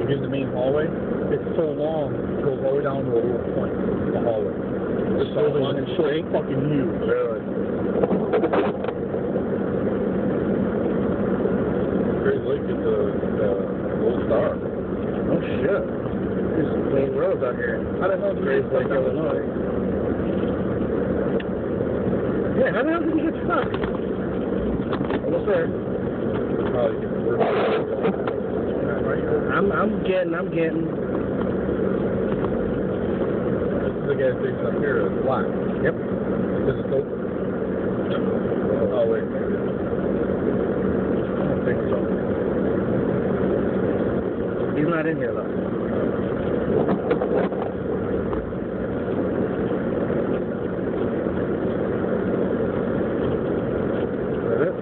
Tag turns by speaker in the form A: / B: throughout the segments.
A: in the main hallway, it's so long, it goes all the way down to a little point, the hallway. It's so long and so fucking huge.
B: Really? Great Lake is a gold star.
A: Oh shit. There's main roads out here. How the hell did you get stuck, Illinois? Yeah, how the hell did you get stuck? Almost there.
B: Probably get worse.
A: I'm getting.
B: This is the gas station up here. It's black.
A: Yep.
B: Is it open? Yep. Oh, wait.
A: I don't think so. He's not in here, though. Is that it?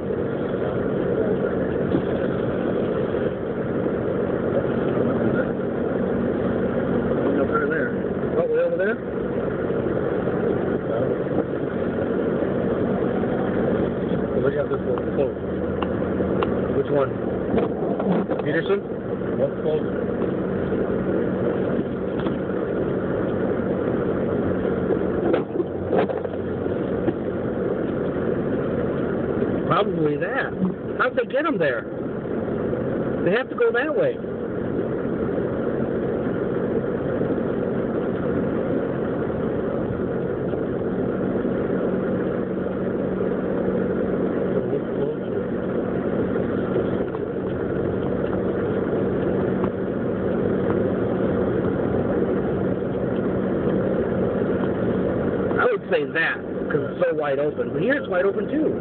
A: Over there. Oh, way over there?
B: Look at this one close.
A: Which one? Peterson?
B: What's closed?
A: Probably that. How'd they get them there? They have to go that way. I would say that, because it's so wide open. But here it's wide open too.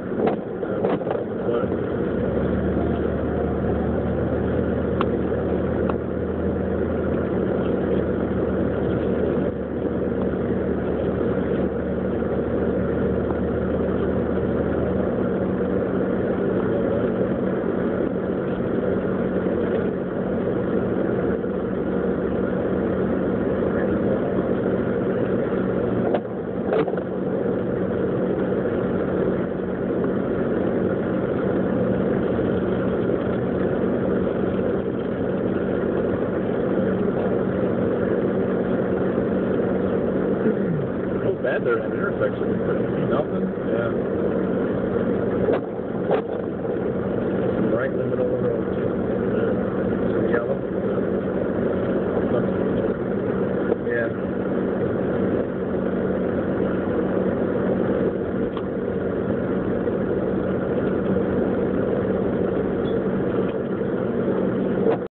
B: Bad there at the intersection. You couldn't see nothing. Yeah.